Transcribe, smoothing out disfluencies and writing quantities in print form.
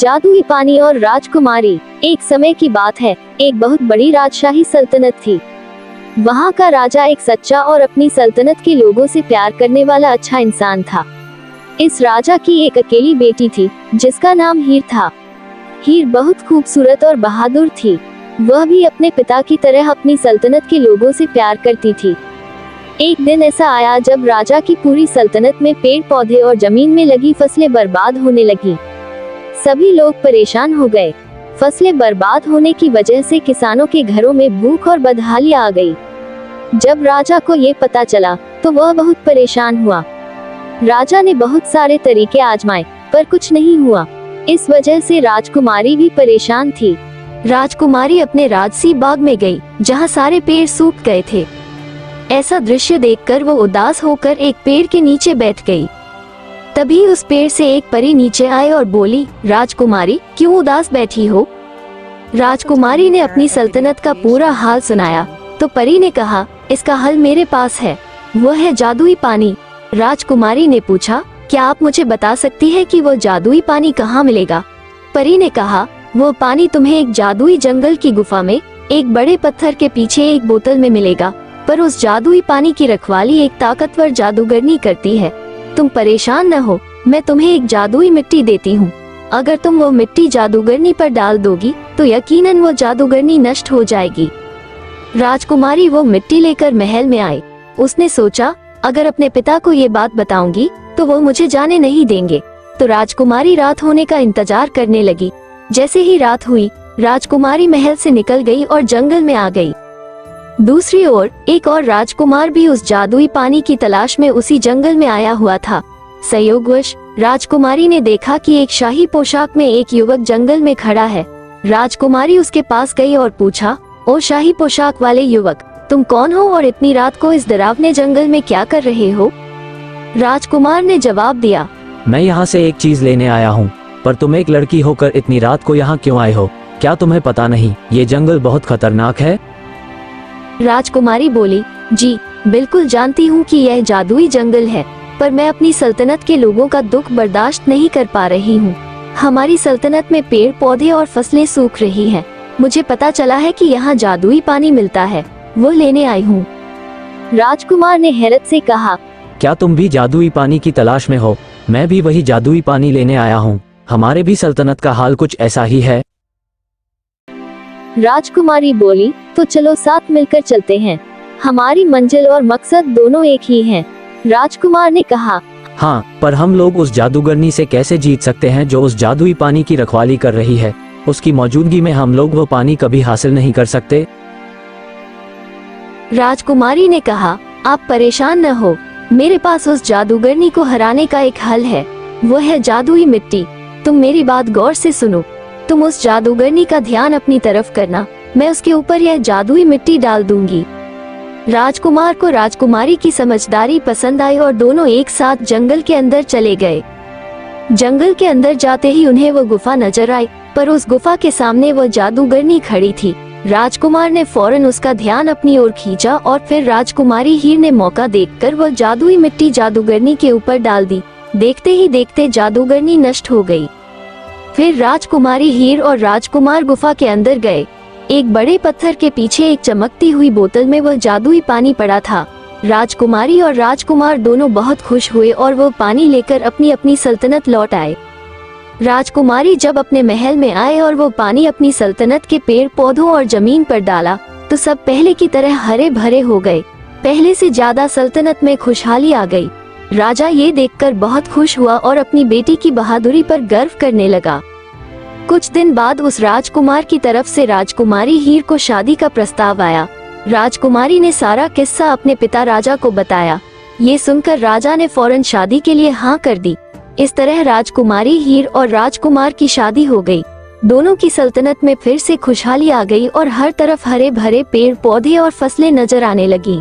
जादुई पानी और राजकुमारी। एक समय की बात है, एक बहुत बड़ी राजशाही सल्तनत थी। वहाँ का राजा एक सच्चा और अपनी सल्तनत के लोगों से प्यार करने वाला अच्छा इंसान था। इस राजा की एक अकेली बेटी थी जिसका नाम हीर था। हीर बहुत खूबसूरत और बहादुर थी। वह भी अपने पिता की तरह अपनी सल्तनत के लोगों से प्यार करती थी। एक दिन ऐसा आया जब राजा की पूरी सल्तनत में पेड़ पौधे और जमीन में लगी फसलें बर्बाद होने लगी। सभी लोग परेशान हो गए। फसलें बर्बाद होने की वजह से किसानों के घरों में भूख और बदहाली आ गई। जब राजा को ये पता चला तो वह बहुत परेशान हुआ। राजा ने बहुत सारे तरीके आजमाए पर कुछ नहीं हुआ। इस वजह से राजकुमारी भी परेशान थी। राजकुमारी अपने राजसी बाग में गई जहाँ सारे पेड़ सूख गए थे। ऐसा दृश्य देखकर वो उदास होकर एक पेड़ के नीचे बैठ गई। तभी उस पेड़ से एक परी नीचे आए और बोली, राजकुमारी क्यों उदास बैठी हो? राजकुमारी ने अपनी सल्तनत का पूरा हाल सुनाया तो परी ने कहा, इसका हल मेरे पास है, वो है जादुई पानी। राजकुमारी ने पूछा, क्या आप मुझे बता सकती है कि वो जादुई पानी कहाँ मिलेगा? परी ने कहा, वो पानी तुम्हें एक जादुई जंगल की गुफा में एक बड़े पत्थर के पीछे एक बोतल में मिलेगा, पर उस जादुई पानी की रखवाली एक ताकतवर जादूगरनी करती है। तुम परेशान न हो, मैं तुम्हें एक जादुई मिट्टी देती हूँ। अगर तुम वो मिट्टी जादूगरनी पर डाल दोगी तो यकीनन वो जादूगरनी नष्ट हो जाएगी। राजकुमारी वो मिट्टी लेकर महल में आई। उसने सोचा, अगर अपने पिता को ये बात बताऊंगी तो वो मुझे जाने नहीं देंगे। तो राजकुमारी रात होने का इंतजार करने लगी। जैसे ही रात हुई, राजकुमारी महल से निकल गई और जंगल में आ गई। दूसरी ओर एक और राजकुमार भी उस जादुई पानी की तलाश में उसी जंगल में आया हुआ था। संयोगवश राजकुमारी ने देखा कि एक शाही पोशाक में एक युवक जंगल में खड़ा है। राजकुमारी उसके पास गई और पूछा, ओ शाही पोशाक वाले युवक, तुम कौन हो और इतनी रात को इस डरावने जंगल में क्या कर रहे हो? राजकुमार ने जवाब दिया, मैं यहाँ से एक चीज लेने आया हूँ, पर तुम एक लड़की होकर इतनी रात को यहाँ क्यों आए हो? क्या तुम्हें पता नहीं ये जंगल बहुत खतरनाक है? राजकुमारी बोली, जी बिल्कुल जानती हूँ कि यह जादुई जंगल है, पर मैं अपनी सल्तनत के लोगों का दुख बर्दाश्त नहीं कर पा रही हूँ। हमारी सल्तनत में पेड़ पौधे और फसलें सूख रही हैं। मुझे पता चला है कि यहाँ जादुई पानी मिलता है, वो लेने आई हूँ। राजकुमार ने हैरत से कहा, क्या तुम भी जादुई पानी की तलाश में हो? मैं भी वही जादुई पानी लेने आया हूँ। हमारे भी सल्तनत का हाल कुछ ऐसा ही है। राजकुमारी बोली, तो चलो साथ मिलकर चलते हैं। हमारी मंजिल और मकसद दोनों एक ही हैं। राजकुमार ने कहा, हाँ, पर हम लोग उस जादूगरनी से कैसे जीत सकते हैं जो उस जादुई पानी की रखवाली कर रही है? उसकी मौजूदगी में हम लोग वो पानी कभी हासिल नहीं कर सकते। राजकुमारी ने कहा, आप परेशान न हो, मेरे पास उस जादूगरनी को हराने का एक हल है, वो है जादुई मिट्टी। तुम मेरी बात गौर से सुनो। तुम उस जादूगरनी का ध्यान अपनी तरफ करना, मैं उसके ऊपर यह जादुई मिट्टी डाल दूंगी। राजकुमार को राजकुमारी की समझदारी पसंद आई और दोनों एक साथ जंगल के अंदर चले गए। जंगल के अंदर जाते ही उन्हें वो गुफा नजर आई, पर उस गुफा के सामने वो जादूगरनी खड़ी थी। राजकुमार ने फौरन उसका ध्यान अपनी ओर खींचा और फिर राजकुमारी हीर ने मौका देखकर वो जादुई मिट्टी जादूगरनी के ऊपर डाल दी। देखते ही देखते जादूगरनी नष्ट हो गई। फिर राजकुमारी हीर और राजकुमार गुफा के अंदर गए। एक बड़े पत्थर के पीछे एक चमकती हुई बोतल में वह जादुई पानी पड़ा था। राजकुमारी और राजकुमार दोनों बहुत खुश हुए और वो पानी लेकर अपनी अपनी सल्तनत लौट आए। राजकुमारी जब अपने महल में आए और वो पानी अपनी सल्तनत के पेड़ पौधों और जमीन पर डाला तो सब पहले की तरह हरे भरे हो गए। पहले से ज्यादा सल्तनत में खुशहाली आ गई। राजा ये देखकर बहुत खुश हुआ और अपनी बेटी की बहादुरी पर गर्व करने लगा। कुछ दिन बाद उस राजकुमार की तरफ से राजकुमारी हीर को शादी का प्रस्ताव आया। राजकुमारी ने सारा किस्सा अपने पिता राजा को बताया। ये सुनकर राजा ने फौरन शादी के लिए हाँ कर दी। इस तरह राजकुमारी हीर और राजकुमार की शादी हो गई। दोनों की सल्तनत में फिर से खुशहाली आ गई और हर तरफ हरे भरे पेड़ पौधे और फसलें नजर आने लगी।